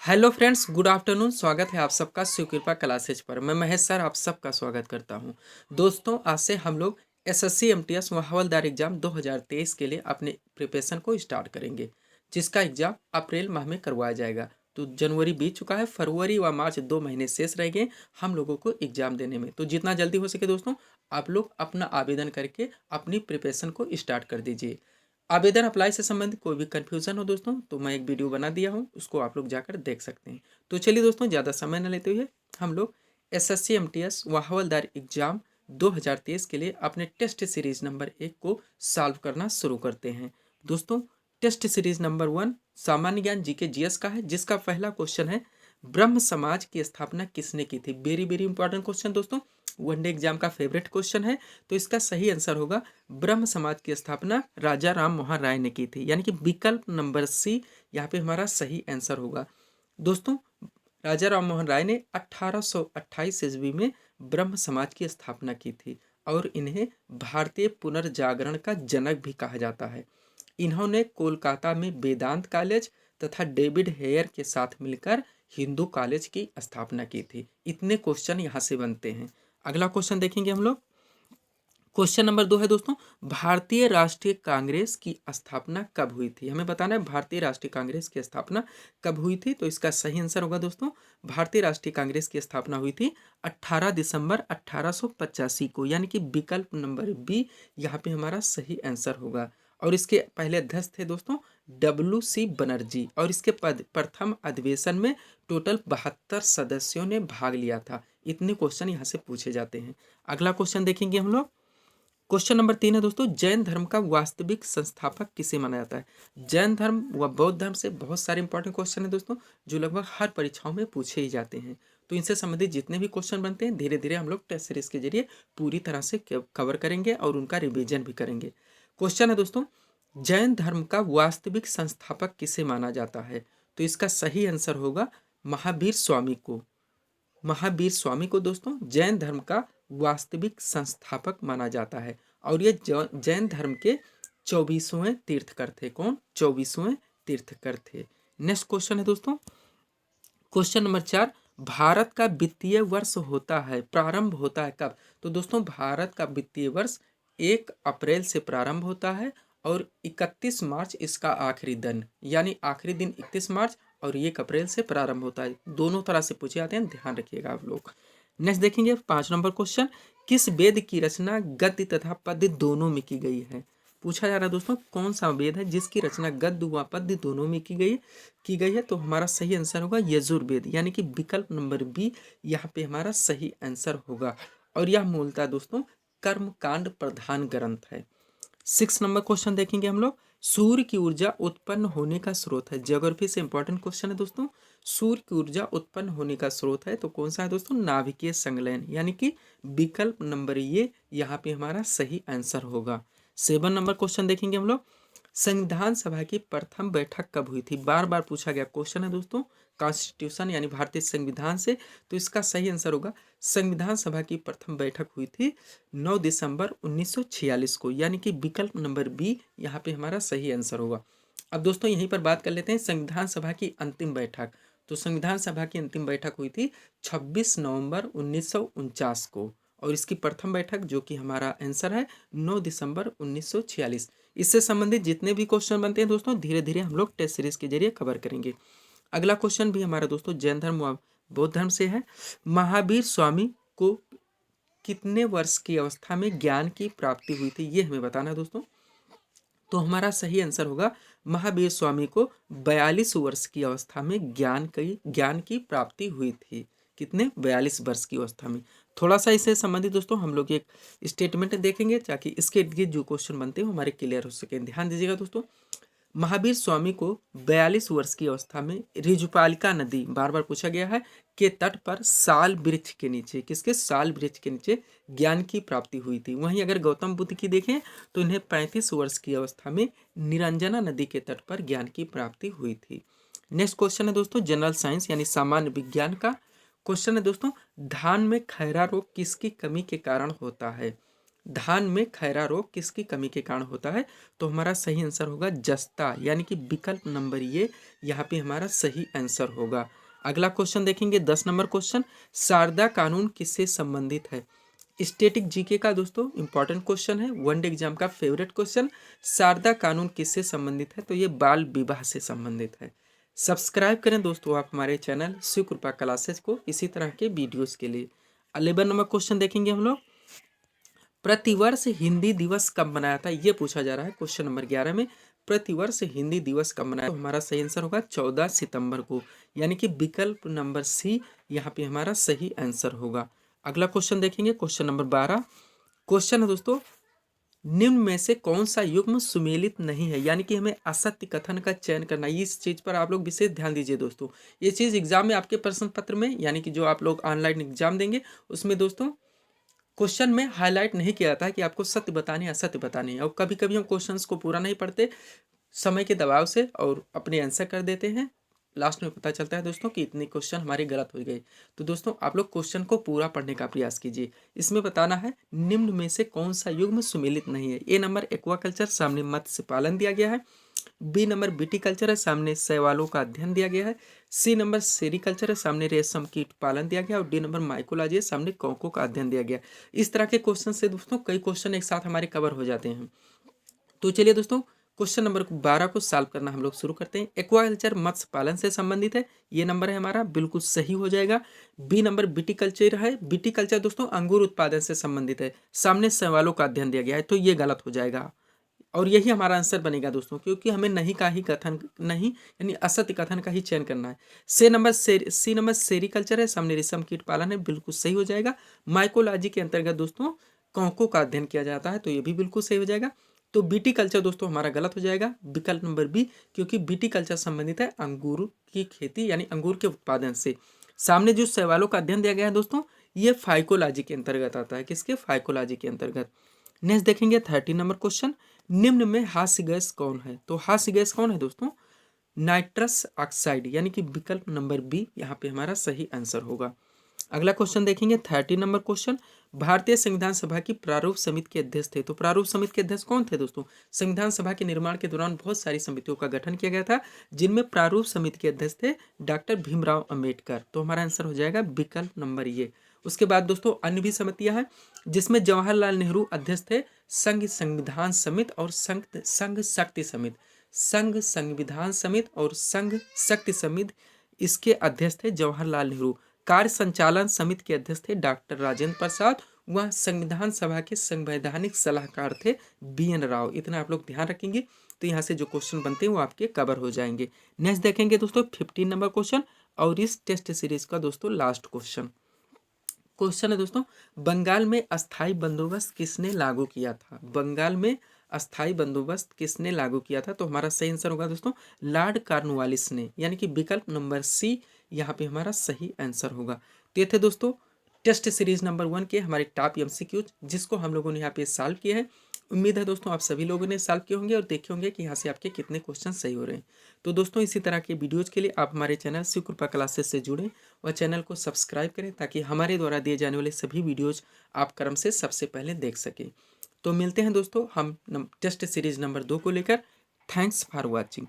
Hello friends, good afternoon. स्वागत है आप सबका शिवकृपा क्लासेज पर। मैं महेश सर आप सबका स्वागत करता हूं। दोस्तों, आज से हम लोग एसएससी एमटीएस व हवलदार एग्जाम 2023 के लिए अपने प्रिपरेशन को स्टार्ट करेंगे, जिसका एग्जाम अप्रैल माह में करवाया जाएगा। तो जनवरी बीत चुका है, फरवरी व मार्च 2 महीने शेष रह गए हम लोगों को एग्जाम देने में। तो जितना जल्दी हो सके दोस्तों, आप लोग अपना आवेदन करके अपनी प्रिपरेशन को स्टार्ट कर दीजिए। आवेदन अप्लाई से संबंधित कोई भी कन्फ्यूजन हो दोस्तों, तो मैं एक वीडियो बना दिया हूँ, उसको आप लोग जाकर देख सकते हैं। तो चलिए दोस्तों, ज़्यादा समय न लेते हुए हम लोग एसएससी एमटीएस व हवलदार एग्जाम 2023 के लिए अपने टेस्ट सीरीज नंबर 1 को सॉल्व करना शुरू करते हैं। दोस्तों, टेस्ट सीरीज नंबर 1 सामान्य ज्ञान जीके जीएस का है, जिसका पहला क्वेश्चन है ब्रह्म समाज की स्थापना किसने की थी। वेरी वेरी इंपॉर्टेंट क्वेश्चन दोस्तों, वनडे एग्जाम का फेवरेट क्वेश्चन है। तो इसका सही आंसर होगा ब्रह्म समाज की स्थापना राजा राम मोहन राय ने की थी, यानी कि विकल्प नंबर सी यहाँ पे हमारा सही आंसर होगा। दोस्तों, राजा राम मोहन राय ने 1828 ईस्वी में ब्रह्म समाज की स्थापना की थी और इन्हें भारतीय पुनर्जागरण का जनक भी कहा जाता है। इन्होंने कोलकाता में वेदांत कॉलेज तथा डेविड हेयर के साथ मिलकर हिंदू कॉलेज की स्थापना की थी। इतने क्वेश्चन यहाँ से बनते हैं। अगला क्वेश्चन देखेंगे हम लोग। क्वेश्चन नंबर 2 है दोस्तों, भारतीय राष्ट्रीय कांग्रेस की स्थापना कब हुई थी। हमें बताना है भारतीय राष्ट्रीय कांग्रेस की स्थापना कब हुई थी। तो इसका सही आंसर होगा दोस्तों, भारतीय राष्ट्रीय कांग्रेस की स्थापना हुई थी 18 दिसंबर 1885 को, यानी कि विकल्प नंबर बी यहाँ पे हमारा सही आंसर होगा। और इसके पहले अध्यक्ष थे दोस्तों WC बनर्जी, और इसके प्रथम अधिवेशन में टोटल 72 सदस्यों ने भाग लिया था। इतने क्वेश्चन यहाँ से पूछे जाते हैं। अगला क्वेश्चन देखेंगे हम लोग। क्वेश्चन नंबर 3 है दोस्तों, जैन धर्म का वास्तविक संस्थापक किसे माना जाता है। जैन धर्म व बौद्ध धर्म से बहुत सारे इंपॉर्टेंट क्वेश्चन है दोस्तों, जो लगभग हर परीक्षाओं में पूछे ही जाते हैं। तो इनसे संबंधित जितने भी क्वेश्चन बनते हैं, धीरे धीरे हम लोग टेस्ट सीरीज के जरिए पूरी तरह से कवर करेंगे और उनका रिविजन भी करेंगे। क्वेश्चन है दोस्तों, जैन धर्म का वास्तविक संस्थापक किसे माना जाता है। तो इसका सही आंसर होगा महावीर स्वामी को। महावीर स्वामी को दोस्तों जैन धर्म का वास्तविक संस्थापक माना जाता है, और ये जैन धर्म के 24वें तीर्थकर थे। कौन? 24वें तीर्थकर थे। नेक्स्ट क्वेश्चन है दोस्तों, क्वेश्चन नंबर 4, भारत का वित्तीय वर्ष होता है, प्रारंभ होता है कब। तो दोस्तों, भारत का वित्तीय वर्ष 1 अप्रैल से प्रारंभ होता है और 31 मार्च इसका आखिरी दिन, यानी आखिरी दिन 31 मार्च और 1 अप्रैल से प्रारंभ होता है। दोनों तरह से पूछे जाते हैं, ध्यान रखिएगा आप लोग। नेक्स्ट देखेंगे 5 नंबर क्वेश्चन, किस वेद की रचना गद्य तथा पद्य दोनों में की गई है। पूछा जा रहा है दोस्तों, कौन सा वेद है जिसकी रचना गद्य व पद्य दोनों में की गई है। तो हमारा सही आंसर होगा यजुर्वेद, यानी कि विकल्प नंबर बी यहाँ पे हमारा सही आंसर होगा। और यह मूलतः दोस्तों कर्मकांड प्रधान ग्रंथ है। 6 नंबर क्वेश्चन देखेंगे हम लोग, सूर्य की ऊर्जा उत्पन्न होने का स्रोत है। ज्योग्राफी से इंपॉर्टेंट क्वेश्चन है दोस्तों, सूर्य की ऊर्जा उत्पन्न होने का स्रोत है तो कौन सा है दोस्तों, नाभिकीय संलयन, यानी कि विकल्प नंबर ये यहाँ पे हमारा सही आंसर होगा। 7 नंबर क्वेश्चन देखेंगे हम लोग, संविधान सभा की प्रथम बैठक कब हुई थी। बार बार पूछा गया क्वेश्चन है दोस्तों, कॉन्स्टिट्यूशन यानी भारतीय संविधान से। तो इसका सही आंसर होगा संविधान सभा की प्रथम बैठक हुई थी 9 दिसंबर 1946 को, यानी कि विकल्प नंबर बी यहाँ पे हमारा सही आंसर होगा। अब दोस्तों यहीं पर बात कर लेते हैं संविधान सभा की अंतिम बैठक। तो संविधान सभा की अंतिम बैठक हुई थी 26 नवंबर 1949 को, और इसकी प्रथम बैठक जो कि हमारा आंसर है 9 दिसंबर 1946। इससे संबंधित जितने भी क्वेश्चन बनते हैं दोस्तों, धीरे धीरे हम लोग टेस्ट सीरीज के जरिए कवर करेंगे। अगला क्वेश्चन भी हमारा दोस्तों जैन धर्म व बौद्ध धर्म से है। महावीर स्वामी को कितने वर्ष की अवस्था में ज्ञान की प्राप्ति हुई थी, ये हमें बताना है दोस्तों। तो हमारा सही आंसर होगा महावीर स्वामी को 42 वर्ष की अवस्था में ज्ञान की प्राप्ति हुई थी। कितने? 42 वर्ष की अवस्था में। थोड़ा सा इससे संबंधित दोस्तों हम लोग एक स्टेटमेंट देखेंगे ताकि इसके इर्द जो क्वेश्चन बनते हैं वो हमारे क्लियर हो सके। ध्यान दीजिएगा दोस्तों, महावीर स्वामी को 42 वर्ष की अवस्था में ऋजुपालिका नदी, बार बार पूछा गया है, के तट पर साल वृक्ष के नीचे, किसके? साल वृक्ष के नीचे ज्ञान की प्राप्ति हुई थी। वहीं अगर गौतम बुद्ध की देखें तो इन्हें 35 वर्ष की अवस्था में निरंजना नदी के तट पर ज्ञान की प्राप्ति हुई थी। नेक्स्ट क्वेश्चन है दोस्तों जनरल साइंस यानी सामान्य विज्ञान का। क्वेश्चन है दोस्तों, धान में खैरा रोग किसकी कमी के कारण होता है। धान में खैरा रोग किसकी कमी के कारण होता है? तो हमारा सही आंसर होगा जस्ता, यानी कि विकल्प नंबर ये यहाँ पे हमारा सही आंसर होगा। अगला क्वेश्चन देखेंगे 10 नंबर क्वेश्चन, शारदा कानून किससे संबंधित है? स्टैटिक जीके का दोस्तों इंपॉर्टेंट क्वेश्चन है, वनडे एग्जाम का फेवरेट क्वेश्चन। शारदा कानून किससे संबंधित है? तो ये बाल विवाह से संबंधित है। सब्सक्राइब करें दोस्तों आप हमारे चैनल शिव कृपा क्लासेस को इसी तरह के वीडियोस के लिए। 11 नंबर क्वेश्चन देखेंगे हम लोग, प्रतिवर्ष हिंदी दिवस कब मनाया था? ये पूछा जा रहा है क्वेश्चन नंबर 11 में। प्रतिवर्ष हिंदी दिवस कब मनाया? तो हमारा सही आंसर होगा 14 सितंबर को, यानी कि विकल्प नंबर सी यहाँ पे हमारा सही आंसर होगा। अगला क्वेश्चन देखेंगे क्वेश्चन नंबर 12। क्वेश्चन है दोस्तों, निम्न में से कौन सा युग्म सुमेलित नहीं है? यानी कि हमें असत्य कथन का चयन करना है। इस चीज पर आप लोग विशेष ध्यान दीजिए दोस्तों। ये चीज एग्जाम में आपके प्रश्न पत्र में, यानी कि जो आप लोग ऑनलाइन एग्जाम देंगे उसमें दोस्तों क्वेश्चन में हाईलाइट नहीं किया जाता है कि आपको सत्य बताने है असत्य बताने है। और कभी कभी हम क्वेश्चंस को पूरा नहीं पढ़ते समय के दबाव से और अपने आंसर कर देते हैं। लास्ट में पता चलता है दोस्तों कि इतने क्वेश्चन हमारे गलत हो गए। तो दोस्तों आप लोग क्वेश्चन को पूरा पढ़ने का प्रयास कीजिए। इसमें बताना है निम्न में से कौन सा युग्म सुमेलित नहीं है। ए नंबर एक्वाकल्चर, सामने मत्स्य पालन दिया गया है। बी नंबर विटिकल्चर है, सामने शैवालों का अध्ययन दिया गया है। सी नंबर सेरिकल्चर है, सामने रेशम कीट पालन दिया गया। और डी नंबर माइकोलॉजी है, सामने कौकों का अध्ययन दिया गया। इस तरह के क्वेश्चन से दोस्तों कई क्वेश्चन एक साथ हमारे कवर हो जाते हैं। तो चलिए दोस्तों क्वेश्चन नंबर 12 को सॉल्व करना हम लोग शुरू करते हैं। एक्वाकल्चर मत्स्य पालन से संबंधित है, ये नंबर है हमारा, बिल्कुल सही हो जाएगा। बी नंबर विटिकल्चर है, विटिकल्चर दोस्तों अंगूर उत्पादन से संबंधित है, सामने शैवालों का अध्ययन दिया गया है, तो ये गलत हो जाएगा और यही हमारा आंसर बनेगा दोस्तों, क्योंकि हमें नहीं का ही कथन नहीं यानी असत्य कथन का ही चयन करना है। सी नंबर सेरिकल्चर है, सामने रेशम कीट पालन है, बिल्कुल सही हो जाएगा। माइकोलॉजी के अंतर्गत दोस्तों कौकों का अध्ययन किया जाता है, तो ये भी बिल्कुल सही हो जाएगा। तो बीटी कल्चर दोस्तों हमारा गलत हो जाएगा, विकल्प नंबर बी, क्योंकि बीटी कल्चर संबंधित है अंगूर की खेती यानी अंगूर के उत्पादन से। सामने जो शैवालों का अध्ययन दिया गया है दोस्तों, ये फाइकोलॉजी के अंतर्गत आता है। किसके? फाइकोलॉजी के अंतर्गत। नेक्स्ट देखेंगे 13 नंबर क्वेश्चन, निम्न में हास्य गैस कौन है? तो हास्य गैस कौन है दोस्तों? नाइट्रस ऑक्साइड, यानी कि विकल्प नंबर बी यहाँ पे हमारा सही आंसर होगा। अगला क्वेश्चन देखेंगे 30 नंबर क्वेश्चन, भारतीय संविधान सभा की प्रारूप समिति के अध्यक्ष थे। तो प्रारूप समिति के अध्यक्ष कौन थे दोस्तों? संविधान सभा के निर्माण के दौरान बहुत सारी समितियों का गठन किया गया था, जिनमें प्रारूप समिति के अध्यक्ष थे डॉक्टर भीमराव अंबेडकर। तो हमारा आंसर हो जाएगा विकल्प नंबर ये। उसके बाद दोस्तों अन्य भी समितियां हैं, जिसमें जवाहरलाल नेहरू अध्यक्ष थे संघ संविधान समिति और संघ शक्ति समिति। संघ संविधान समिति और संघ शक्ति समिति, इसके अध्यक्ष थे जवाहरलाल नेहरू। कार्य संचालन समिति के अध्यक्ष थे डॉक्टर राजेंद्र प्रसाद। वह संविधान सभा के संवैधानिक सलाहकार थे BN राव। इतना आप लोग ध्यान रखेंगे तो यहाँ से जो क्वेश्चन बनते हैं वो आपके कवर हो जाएंगे। नेक्स्ट देखेंगे दोस्तों 15 नंबर क्वेश्चन, और इस टेस्ट सीरीज का दोस्तों लास्ट क्वेश्चन है दोस्तों, बंगाल में अस्थाई बंदोबस्त किसने लागू किया था? बंगाल में अस्थाई बंदोबस्त किसने लागू किया था? तो हमारा सही आंसर होगा दोस्तों लॉर्ड कॉर्नवालिस ने, यानी कि विकल्प नंबर सी यहाँ पे हमारा सही आंसर होगा। तो ये थे दोस्तों टेस्ट सीरीज नंबर 1 के हमारे टॉप MCQ, जिसको हम लोगों ने यहाँ पे सॉल्व किया है। उम्मीद है दोस्तों आप सभी लोगों ने सॉल्व किए होंगे और देखे होंगे कि यहाँ से आपके कितने क्वेश्चन सही हो रहे हैं। तो दोस्तों इसी तरह के वीडियोज़ के लिए आप हमारे चैनल शिव कृपा क्लासेस से जुड़ें और चैनल को सब्सक्राइब करें, ताकि हमारे द्वारा दिए जाने वाले सभी वीडियोज़ आप क्रम से सबसे पहले देख सकें। तो मिलते हैं दोस्तों हम टेस्ट सीरीज नंबर 2 को लेकर। Thanks for watching.